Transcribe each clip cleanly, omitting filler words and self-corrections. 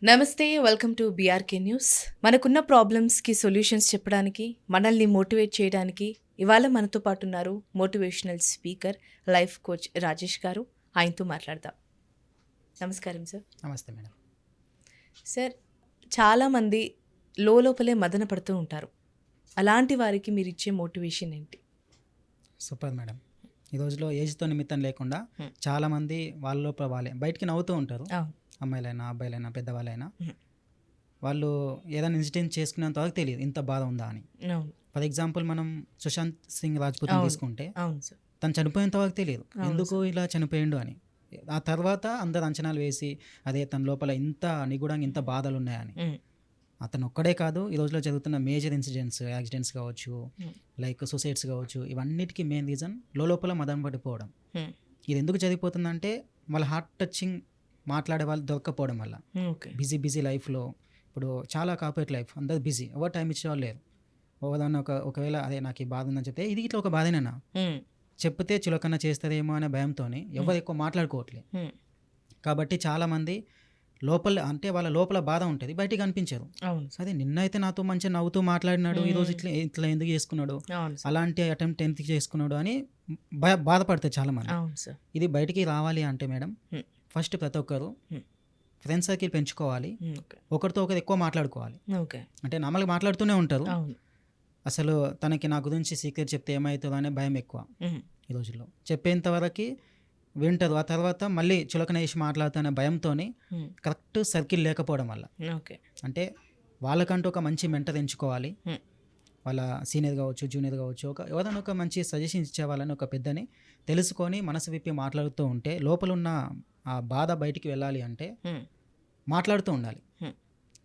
నమస్తే, welcome to BRK news. మనకున్న ప్రాబ్లమ్స్కి solutions చెప్పడానికి, మనల్ని మోటివేట్ చేయడానికి ఇవాళ మనతో పాటు ఉన్నారు motivational speaker, life coach Rajesh గారు. ఆయనతో మాట్లాడదాం. నమస్కారం సార్. నమస్తే మేడం. సార్, చాలామంది లోపలే మదన పడుతూ ఉంటారు. అలాంటి వారికి మీరు ఇచ్చే మోటివేషన్ ఏంటి? Super madam. ఈ రోజులో ఏజ్తో నిమిత్తం లేకుండా చాలామంది వాళ్ళ లోపల వాళ్ళే బయటికి నవ్వుతూ ఉంటారు. అమ్మాయిలైనా అబ్బాయిలైనా పెద్దవాళ్ళైనా వాళ్ళు ఏదైనా ఇన్సిడెంట్ చేసుకునేంత వరకు తెలియదు ఇంత బాధ ఉందా అని. ఫర్ ఎగ్జాంపుల్ మనం సుశాంత్ సింగ్ రాజ్పూత్ తీసుకుంటే తను చనిపోయేంత వరకు తెలియదు ఎందుకు ఇలా చనిపోయిండు అని. ఆ తర్వాత అందరు అంచనాలు వేసి అదే తన లోపల ఇంత నిగూఢంగా ఇంత బాధలు ఉన్నాయని. అతను ఒక్కడే కాదు, ఈ రోజులో జరుగుతున్న మేజర్ ఇన్సిడెంట్స్, యాక్సిడెంట్స్ కావచ్చు, లైక్ సూసైడ్స్ కావచ్చు, ఇవన్నిటికీ మెయిన్ రీజన్ లోపల మదన పడిపోవడం. ఇది ఎందుకు జరిగిపోతుందంటే వాళ్ళ హార్ట్ టచింగ్ మాట్లాడే వాళ్ళు దొరకపోవడం వల్ల. బిజీ లైఫ్లో ఇప్పుడు చాలా కార్పొరేట్ లైఫ్, అందరు బిజీ, ఎవరు టైం ఇచ్చేవాళ్ళు లేరు. ఓదాన్ని ఒకవేళ అదే నాకు ఈ బాధ ఉందని చెప్తే ఇది ఇట్లా ఒక బాధనేనా చెప్తే చులకన్నా చేస్తారేమో అనే భయంతో ఎవరు ఎక్కువ మాట్లాడుకోవట్లేదు. కాబట్టి చాలామంది లోపల అంటే వాళ్ళ లోపల బాధ ఉంటుంది, బయటికి అనిపించారు. అదే నిన్న అయితే నాతో మంచిగా నవ్వుతూ మాట్లాడినాడు, ఈరోజు ఇట్లా ఎందుకు చేసుకున్నాడు, అలాంటి అటెంప్ట్ ఎందుకు చేసుకున్నాడు అని బాధపడతారు చాలామంది. ఇది బయటికి రావాలి అంటే మేడం ఫస్ట్ ప్రతి ఒక్కరు ఫ్రెండ్ సర్కిల్ పెంచుకోవాలి, ఒకరితో ఒకరు ఎక్కువ మాట్లాడుకోవాలి. అంటే నార్మల్గా మాట్లాడుతూనే ఉంటారు, అసలు తనకి నా గురించి సీక్రెట్ చెప్తే ఏమవుతుందో అనే భయం ఎక్కువ. ఈ రోజుల్లో చెప్పేంత వరకు వింటారు, ఆ తర్వాత మళ్ళీ చులకన వేసి మాట్లాడుతున్న భయంతో కరెక్ట్ సర్కిల్ లేకపోవడం వల్ల. అంటే వాళ్ళకంటూ ఒక మంచి మెంటర్ ఎంచుకోవాలి, వాళ్ళ సీనియర్ కావచ్చు, జూనియర్ కావచ్చు, ఎవరైనా ఒక మంచి సజెషన్ ఇచ్చేవాళ్ళని ఒక పెద్దని తెలుసుకొని మనసు విప్పి మాట్లాడుతూ ఉంటే లోపల ఉన్న ఆ బాధ బయటికి వెళ్ళాలి అంటే మాట్లాడుతూ ఉండాలి.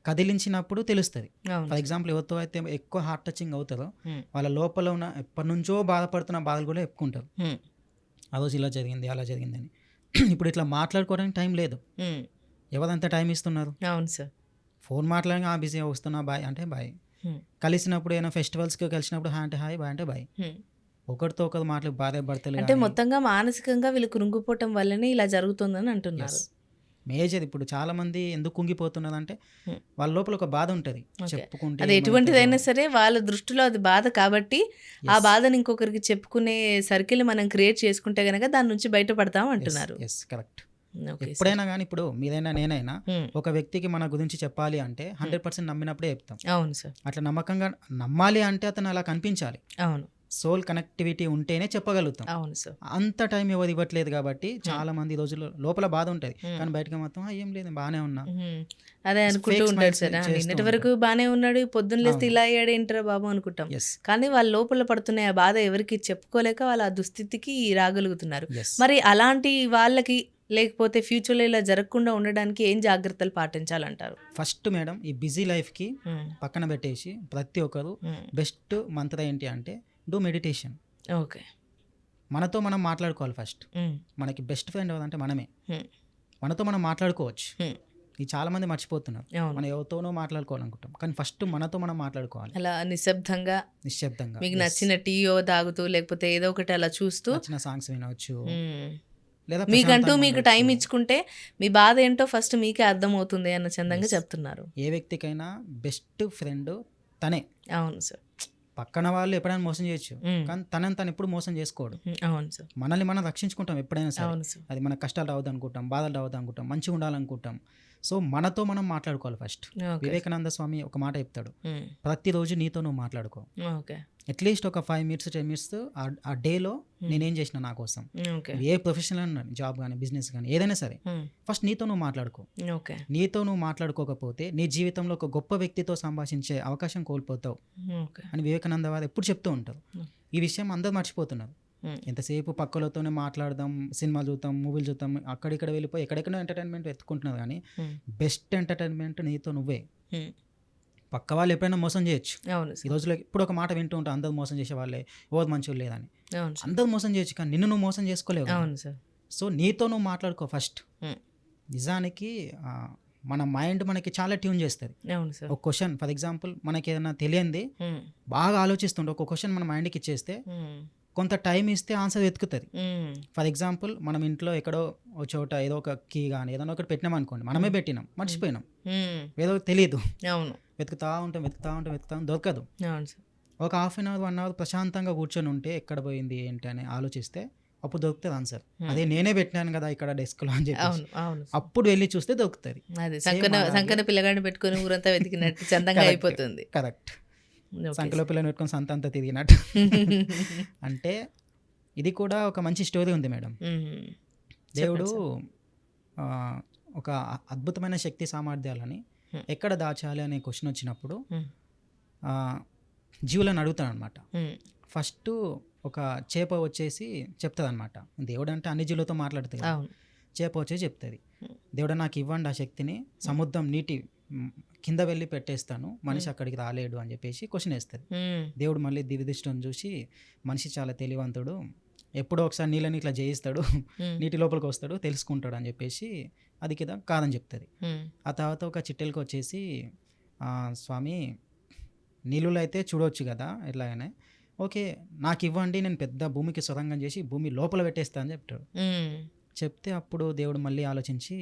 కదిలించినప్పుడు తెలుస్తుంది. ఫర్ ఎగ్జాంపుల్ ఎవరితో అయితే ఎక్కువ హార్ట్ టచింగ్ అవుతారో వాళ్ళ లోపల ఉన్న ఎప్పటి నుంచో బాధపడుతున్న బాధలు కూడా చెప్పుకుంటారు. ఆ రోజు ఇలా జరిగింది, అలా జరిగిందని. ఇప్పుడు ఇట్లా మాట్లాడుకోవడానికి టైం లేదు, ఎవరంతా టైం ఇస్తున్నారు? అవును సార్. ఫోన్ మాట్లాడి బిజీ వస్తున్నా బాయ్ అంటే బాయ్, కలిసినప్పుడు ఏమైనా ఫెస్టివల్స్కి కలిసినప్పుడు హాయ్ అంటే హాయ్, బాయ్ అంటే బాయ్. ఒకరితో ఒకరు మాట్లాడి భార్య భర్తలు అంటే మొత్తంగా మానసికంగా వీళ్ళు కృంగిపోవటం వల్లనే ఇలా జరుగుతుందని అంటున్నారు. మేజర్ ఇప్పుడు చాలా మంది ఎందుకు కుంగిపోతున్నారు అంటే వాళ్ళ లోపల ఒక బాధ ఉంటుంది, చెప్పుకుంటే అది ఎటువంటిదైనా సరే వాళ్ళ దృష్టిలో అది బాధ కాబట్టి ఆ బాధను ఇంకొకరికి చెప్పుకునే సర్కిల్ మనం క్రియేట్ చేసుకుంటే గనక దాని నుంచి బయటపడతాం అంటున్నారు. కరెక్ట్. ఎప్పుడైనా కానీ ఇప్పుడు మీదైనా నేనైనా ఒక వ్యక్తికి మన గురించి చెప్పాలి అంటే 100% నమ్మినప్పుడే చెప్తాం. అవును సార్. అట్లా నమ్మకంగా నమ్మాలి అంటే అతను అలా కనిపించాలి. అవును, సోల్ కనెక్టివిటీ ఉంటేనే చెప్పగలుగుతాం. అవును సార్. అంత టైం ఎవరు ఇవ్వట్లేదు కాబట్టి చాలా మంది రోజుల్లో లోపల బాధ ఉంటుంది, కానీ బయటకు మొత్తం ఏం లేదు బాగానే ఉన్నా అదే అనుకుంటూ ఉంటాడు సార్. నిన్నటి వరకు బాగానే ఉన్నాడు, పొద్దున్న లేస్తే ఇలా అయ్యాడు ఏంటరా బాబు అనుకుంటాం. కానీ వాళ్ళ లోపల పడుతున్న ఆ బాధ ఎవరికి చెప్పుకోలేక వాళ్ళ ఆ దుస్థితికి రాగలుగుతున్నారు. మరి అలాంటి వాళ్ళకి లేకపోతే ఫ్యూచర్లో ఇలా జరగకుండా ఉండడానికి ఏం జాగ్రత్తలు పాటించాలంటారు? ఫస్ట్ మేడం ఈ బిజీ లైఫ్కి పక్కన పెట్టేసి ప్రతి ఒక్కరు బెస్ట్ మంత్ర ఏంటి అంటే డూ మెడిటేషన్. ఓకే. మనతో మనం మాట్లాడుకోవాలి ఫస్ట్. మనకి బెస్ట్ ఫ్రెండ్ ఎవరంటే మనమే. మనతో మనం మాట్లాడుకోవచ్చు. ఇది చాలా మంది మర్చిపోతున్నారు, మనం ఎవరితోనో మాట్లాడుకోవాలనుకుంటాం, కానీ ఫస్ట్ మనతో మనం మాట్లాడుకోవాలి. అలా నిశ్శబ్దంగా మీకు నచ్చిన టీయో తాగుతూ లేకపోతే ఏదో ఒకటి అలా చూస్తూ నచ్చిన సాంగ్స్ వినవచ్చు, లేదా మీకంటూ మీకు టైం ఇచ్చుకుంటే మీ బాధ ఏంటో ఫస్ట్ మీకే అర్థమవుతుంది అన్న చందంగా చెప్తున్నారు. ఏ వ్యక్తికైనా బెస్ట్ ఫ్రెండ్ తనే. అవును సార్. పక్కన వాళ్ళు ఎప్పుడైనా మోసం చేయొచ్చు, కానీ తనని తను ఎప్పుడు మోసం చేసుకోడు. అవును సార్. మనల్ని మనం రక్షించుకుంటాం ఎప్పుడైనా సరే. అది మన కష్టాలు రావద్దు అనుకుంటాం, బాధలు రావద్దు అనుకుంటాం, మంచిగా ఉండాలనుకుంటాం. సో మనతో మనం మాట్లాడుకోవాలి ఫస్ట్. వివేకానంద స్వామి ఒక మాట చెప్తాడు, ప్రతిరోజు నీతో నువ్వు మాట్లాడుకో. అట్లీస్ట్ ఒక 5 minutes 10 minutes ఆ డేలో నేనేం చేసిన నా కోసం. ఏ ప్రొఫెషనల్ జాబ్ కానీ బిజినెస్ కానీ ఏదైనా సరే ఫస్ట్ నీతో నువ్వు మాట్లాడుకో. నీతో నువ్వు మాట్లాడుకోకపోతే నీ జీవితంలో ఒక గొప్ప వ్యక్తితో సంభాషించే అవకాశం కోల్పోతావు అని వివేకానంద వారు ఎప్పుడు చెప్తూ ఉంటారు. ఈ విషయం అందరూ మర్చిపోతున్నారు. ఎంతసేపు పక్కలతోనే మాట్లాడదాం, సినిమాలు చూద్దాం, మూవీలు చూద్దాం, అక్కడిక్కడ వెళ్ళిపోయి ఎక్కడెక్కడో ఎంటర్టైన్మెంట్ ఎత్తుకుంటున్నారు, కానీ బెస్ట్ ఎంటర్టైన్మెంట్ నీతో నువ్వే. పక్క వాళ్ళు ఎప్పుడైనా మోసం చేయొచ్చు. ఈ రోజులో ఇప్పుడు ఒక మాట వింటూ ఉంటాం, అందరూ మోసం చేసే వాళ్ళే, ఓవర్ మంచి లేదని. అందరూ మోసం చేయొచ్చు, కానీ నిన్ను నువ్వు మోసం చేసుకోలేవు. సో నీతో నువ్వు మాట్లాడుకో ఫస్ట్. నిజానికి మన మైండ్ మనకి చాలా ట్యూన్ చేస్తుంది. ఒక క్వశ్చన్ ఫర్ ఎగ్జాంపుల్ మనకి ఏదైనా తెలియంది బాగా ఆలోచిస్తుంటే ఒక క్వశ్చన్ మన మైండ్కి ఇచ్చేస్తే కొంత టైం ఇస్తే ఆన్సర్ వెతుకుతుంది. ఫర్ ఎగ్జాంపుల్ మనం ఇంట్లో ఎక్కడో ఒక చోట ఏదో ఒక కీ కానీ ఏదైనా ఒకటి పెట్టినాం అనుకోండి, మనమే పెట్టినాం మర్చిపోయినాం, ఏదో తెలియదు, వెతుకుతా ఉంటాం దొరకదు. ఒక హాఫ్ అన్ అవర్ 1 అవర్ ప్రశాంతంగా కూర్చొని ఉంటే ఎక్కడ పోయింది ఏంటి అని ఆలోచిస్తే అప్పుడు దొరుకుతుంది ఆన్సర్. అదే నేనే పెట్టినాను కదా ఇక్కడ డెస్క్లో అని చెప్పి అప్పుడు వెళ్ళి చూస్తే దొరుకుతుంది. సంకన పిల్లగాడిని పెట్టుకొని ఊరంతా వెతికినట్టు చందంగా అయిపోతుంది. కరెక్ట్, సంకలో పిల్లని పెట్టుకొని సంత అంతా తిరిగినట్టు. అంటే ఇది కూడా ఒక మంచి స్టోరీ ఉంది మేడం. దేవుడు ఒక అద్భుతమైన శక్తి సామర్థ్యాలని ఎక్కడ దాచాలి అనే క్వశ్చన్ వచ్చినప్పుడు జీవులను అడుగుతాడు అనమాట. ఫస్ట్ ఒక చేప వచ్చేసి చెప్తుంది అనమాట. దేవుడు అంటే అన్ని జీవులతో మాట్లాడుతుంది, చేప వచ్చేసి చెప్తుంది, దేవుడు నాకు ఇవ్వండి ఆ శక్తిని, సముద్రం నీటి కింద వెళ్ళి పెట్టేస్తాను, మనిషి అక్కడికి రాలేడు అని చెప్పేసి క్వశ్చన్ వేస్తుంది. దేవుడు మళ్ళీ దివ్యదృష్టిని చూసి మనిషి చాలా తెలివంతుడు, ఎప్పుడో ఒకసారి నీళ్ళని ఇట్లా చేయిస్తాడు, నీటి లోపలికి వస్తాడు, తెలుసుకుంటాడు అని చెప్పేసి అది కదా కాదని చెప్తుంది. ఆ తర్వాత ఒక చిట్టెలకు వచ్చేసి స్వామి నీళ్ళలో అయితే చూడవచ్చు కదా ఎట్లాగనే, ఓకే నాకు ఇవ్వండి, నేను పెద్ద భూమికి సొరంగం చేసి భూమి లోపల పెట్టేస్తా అని చెప్తాడు. చెప్తే అప్పుడు దేవుడు మళ్ళీ ఆలోచించి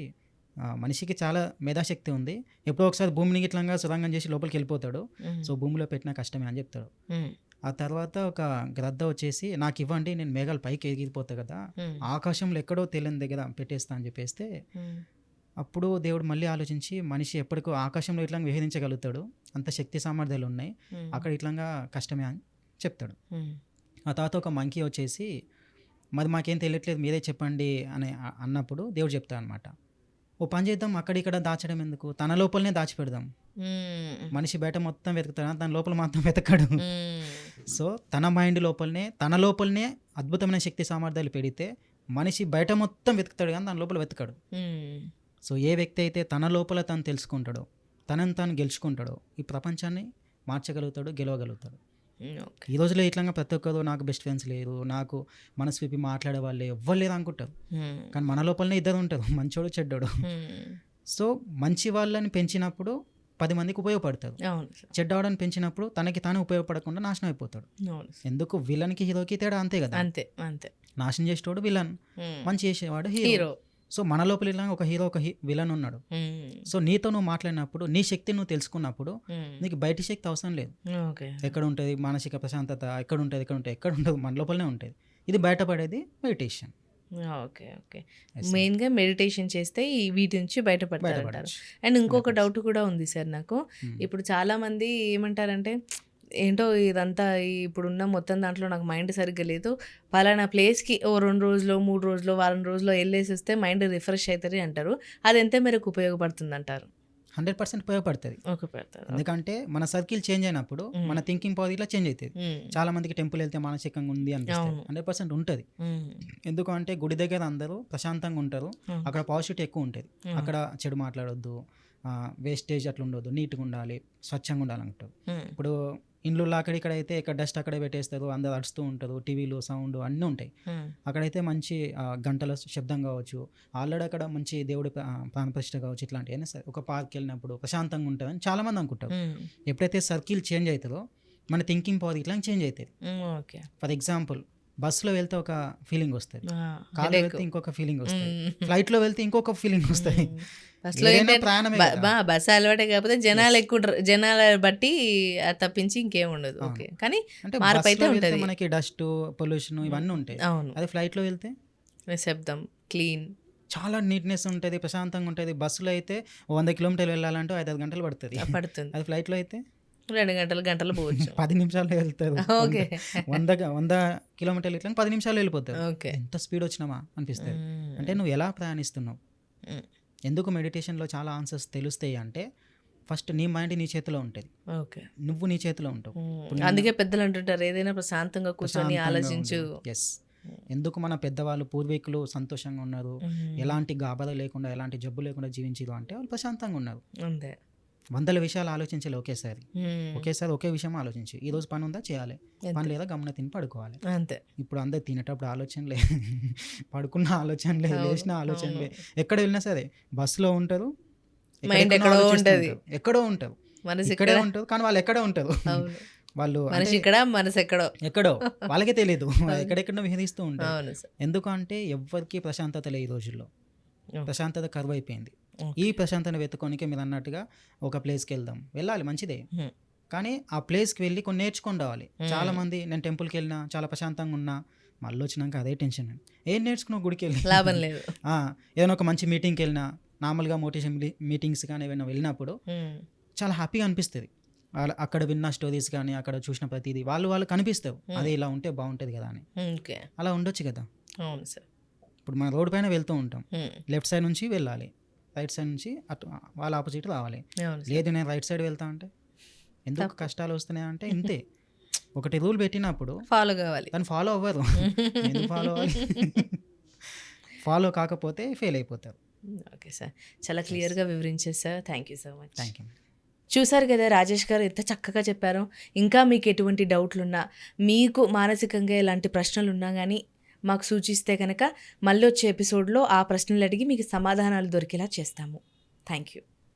మనిషికి చాలా మేధాశక్తి ఉంది, ఎప్పుడో ఒకసారి భూమిని ఇట్లంగా సొరంగం చేసి లోపలికి వెళ్ళిపోతాడు, సో భూమిలో పెట్టినా కష్టమే అని చెప్తాడు. ఆ తర్వాత ఒక గ్రద్ద వచ్చేసి నాకు ఇవ్వండి, నేను మేఘాలు పైకి ఎగిరిపోతా కదా, ఆకాశంలో ఎక్కడో తెలియని దగ్గర పెట్టేస్తా అని చెప్పేస్తే అప్పుడు దేవుడు మళ్ళీ ఆలోచించి మనిషి ఎప్పటికో ఆకాశంలో ఇట్లా విహరించగలుగుతాడు, అంత శక్తి సామర్థ్యాలు ఉన్నాయి, అక్కడ ఇట్లంగా కష్టమే అని చెప్తాడు. ఆ తర్వాత ఒక మంకీ వచ్చేసి మరి మాకేం తెలియట్లేదు మీరే చెప్పండి అని అన్నప్పుడు దేవుడు చెప్తాడు అనమాట, ఓ పని చేద్దాం, అక్కడిక్కడ దాచడం ఎందుకు, తన లోపలనే దాచిపెడదాం. మనిషి బయట మొత్తం వెతుకుతాడు, తన లోపల మాత్రం వెతకడు. సో తన మైండ్ లోపలనే తన లోపలనే అద్భుతమైన శక్తి సామర్థ్యాలు పెడితే మనిషి బయట మొత్తం వెతుకుతాడు కానీ తన లోపల వెతకడు. సో ఏ వ్యక్తి అయితే తన లోపల తను తెలుసుకుంటాడో, తనని తాను గెలుచుకుంటాడో ఈ ప్రపంచాన్ని మార్చగలుగుతాడు, గెలవగలుగుతాడు. ఈ రోజులో ఇట్లా ప్రతి ఒక్కరు నాకు బెస్ట్ ఫ్రెండ్స్ లేరు, నాకు మనసు విప్పి మాట్లాడే వాళ్ళే ఎవ్వరు లేరు అనుకుంటారు, కానీ మన లోపలనే ఇద్దరు ఉంటారు, మంచోడు చెడ్డోడు. సో మంచి వాళ్ళని పెంచినప్పుడు 10 మందికి ఉపయోగపడతారు, చెడ్డవాడని పెంచినప్పుడు తనకి తాను ఉపయోగపడకుండా నాశనం అయిపోతాడు. ఎందుకు విలన్కి హీరోకి తేడా అంతే కదా, అంతే. నాశనం చేసేవాడు విలన్, మంచి చేసేవాడు హీరో. సో మన లోపల ఇలా ఒక హీరో ఒక విలన్ ఉన్నాడు. సో నీతో నువ్వు మాట్లాడినప్పుడు నీ శక్తి నువ్వు తెలుసుకున్నప్పుడు నీకు బయట శక్తి అవసరం లేదు. ఎక్కడ ఉంటుంది మానసిక ప్రశాంతత, ఎక్కడ ఉంటుంది మన లోపలనే ఉంటుంది. ఇది బయటపడేది మెడిటేషన్. ఓకే. మెయిన్గా మెడిటేషన్ చేస్తే వీటి నుంచి బయటపడతారు. అండ్ ఇంకొక డౌట్ కూడా ఉంది సార్ నాకు. ఇప్పుడు చాలామంది ఏమంటారంటే ఏంటో ఇదంతా ఇప్పుడున్న మొత్తం దాంట్లో నాకు మైండ్ సరిగ్గా లేదు, పలానా ప్లేస్కి ఓ 2 రోజులు 3 రోజులు వారం రోజుల్లో వెళ్ళేసి వస్తే మైండ్ రిఫ్రెష్ అవుతుంది అంటారు. అది ఎంత మేరకు ఉపయోగపడుతుంది అంటారు? 100% ఉపయోగపడుతుంది. ఎందుకంటే మన సర్కిల్ చేంజ్ అయినప్పుడు మన థింకింగ్ పవర్ ఇట్లా చేంజ్ అవుతుంది. చాలా మందికి టెంపుల్ వెళ్తే మానసికంగా ఉంది అనిపిస్తుంది, 100% ఉంటుంది. ఎందుకంటే గుడి దగ్గర అందరూ ప్రశాంతంగా ఉంటారు, అక్కడ పాజిటివిటీ ఎక్కువ ఉంటుంది, అక్కడ చెడు మాట్లాడొద్దు, వేస్టేజ్ అట్లా ఉండొద్దు, నీట్గా ఉండాలి, స్వచ్ఛంగా ఉండాలంటారు. ఇప్పుడు ఇండ్లు అక్కడిక్కడ అయితే ఇక్కడ డస్ట్ అక్కడే పెట్టేస్తారు, అందరు అడుస్తూ ఉంటారు, టీవీలు సౌండ్ అన్నీ ఉంటాయి. అక్కడైతే మంచి గంటల శబ్దం కావచ్చు, ఆల్రెడీ అక్కడ మంచి దేవుడి ప్రాణప్రతిష్ఠ కావచ్చు, ఇట్లాంటివి అయినా సరే ఒక పార్క్ వెళ్ళినప్పుడు ప్రశాంతంగా ఉంటుందని చాలా మంది అనుకుంటారు. ఎప్పుడైతే సర్కిల్ చేంజ్ అవుతుందో మన థింకింగ్ పవర్ ఇట్లా చేంజ్ అవుతుంది. ఫర్ ఎగ్జాంపుల్ బస్సులో వెళ్తే ఒక ఫీలింగ్ వస్తుంది, కార్లో వెళ్తే ఇంకొక ఫీలింగ్ వస్తుంది, ఫ్లైట్లో వెళ్తే ఇంకొక ఫీలింగ్ వస్తుంది. బస్సు అలవాటే కాకపోతే జనాలు ఎక్కువ, జనాల బట్టి తప్పించి ఇంకేం ఉండదు. ఓకే, కానీ మార్పు అయితే ఉంటుంది. మనకి డస్ట్ పొల్యూషన్ ఇవన్నీ ఉంటాయి. అదే ఫ్లైట్లో వెళ్తే శబ్దం, క్లీన్, చాలా నీట్నెస్ ఉంటుంది, ప్రశాంతంగా ఉంటుంది. బస్సులో అయితే 100 కిలోమీటర్లు వెళ్ళాలంటే 5 గంటలు పడుతుంది. అది ఫ్లైట్లో అయితే 2 గంటలు పోవచ్చు, 10 నిమిషాల్లో వెళ్తారు. 100 కిలోమీటర్లు ఇట్లా 10 నిమిషాలు వెళ్ళిపోతారు. ఎంత స్పీడ్ వచ్చినామా అనిపిస్తుంది. అంటే నువ్వు ఎలా ప్రయాణిస్తున్నావు. ఎందుకు మెడిటేషన్లో చాలా ఆన్సర్స్ తెలుస్తాయి అంటే ఫస్ట్ నీ మైండ్ నీ చేతిలో ఉంటుంది, నువ్వు నీ చేతిలో ఉంటావు. అందుకే పెద్దలు అంటుంటారు ఏదైనా ప్రశాంతంగా కూర్చొని ఆలోచించు. ఎస్, ఎందుకు మన పెద్దవాళ్ళు పూర్వీకులు సంతోషంగా ఉన్నారు, ఎలాంటి గాబరా లేకుండా ఎలాంటి జబ్బు లేకుండా జీవించారు అంటే వాళ్ళు ప్రశాంతంగా ఉన్నారు. అంతే, 100 విషయాలు ఆలోచించాలి ఒకేసారి ఒకే విషయం ఆలోచించి ఈ రోజు పని ఉందా చేయాలి, పని లేదా గమ్మున తిని పడుకోవాలి. అంతే. ఇప్పుడు అందరు తినేటప్పుడు ఆలోచనలే, పడుకున్న ఆలోచనలే, లేచిన ఆలోచనలే, ఎక్కడ వెళ్ళినా సరే బస్సులో ఉంటారు, ఎక్కడో ఉంటారు, ఇక్కడే ఉంటారు, కానీ వాళ్ళు ఎక్కడే ఉంటారు. వాళ్ళు మనిషి ఇక్కడ మనసు ఎక్కడో ఎక్కడో వాళ్ళకే తెలియదు ఎక్కడెక్కడో విహరిస్తూ ఉంటారు. అవును సార్. ఎందుకంటే ఎవ్వరికి ప్రశాంతత లేదు ఈ రోజుల్లో. ప్రశాంతత కరువు అయిపోయింది. ఈ ప్రశాంతత వెతుకోనికి మీరు అన్నట్టుగా ఒక ప్లేస్కి వెళ్ళాలి మంచిదే, కానీ ఆ ప్లేస్కి వెళ్ళి కొన్ని నేర్చుకొని రావాలి. చాలా మంది నేను టెంపుల్కి వెళ్ళినా చాలా ప్రశాంతంగా ఉన్నా, మళ్ళీ వచ్చినాక అదే టెన్షన్. ఏం నేర్చుకున్నావు గుడికి వెళ్ళి? లాభం లేదు. ఏదైనా ఒక మంచి మీటింగ్కి వెళ్ళినా, నార్మల్గా మోటివేషన్ మీటింగ్స్ కానీ ఏమైనా వెళ్ళినప్పుడు చాలా హ్యాపీగా అనిపిస్తుంది. అక్కడ విన్న స్టోరీస్ కానీ అక్కడ చూసిన ప్రతిదీ వాళ్ళు కనిపిస్తావు, అదే ఇలా ఉంటే బాగుంటుంది కదా అని. అలా ఉండొచ్చు కదా. అవును సార్. ఇప్పుడు మనం రోడ్ పైన వెళ్తూ ఉంటాం, లెఫ్ట్ సైడ్ నుంచి వెళ్ళాలి, రైట్ సైడ్ నుంచి అటు వాళ్ళ ఆపోజిట్ రావాలి. లేదు నేను రైట్ సైడ్ వెళ్తా అంటే ఎందుకు కష్టాలు వస్తున్నాయి అంటే ఇంతే. ఒకటి రూల్ పెట్టినప్పుడు ఫాలో కావాలి, దాన్ని ఫాలో అవ్వరు. ఎందుకు ఫాలో అవ్వాలి? ఫాలో కాకపోతే ఫెయిల్ అయిపోతారు. ఓకే సార్, చాలా క్లియర్గా వివరించారు sir. Thank you so much. Thank you. చూసారు కదా రాజేష్ గారు ఎంత చక్కగా చెప్పారో. ఇంకా మీకు ఎటువంటి డౌట్లున్నా, మీకు మానసికంగా ఎలాంటి ప్రశ్నలు ఉన్నా కానీ మాకు సూచిస్తే కనుక మళ్ళీ వచ్చే ఎపిసోడ్లో ఆ ప్రశ్నలు అడిగి మీకు సమాధానాలు దొరికేలా చేస్తాము. Thank you.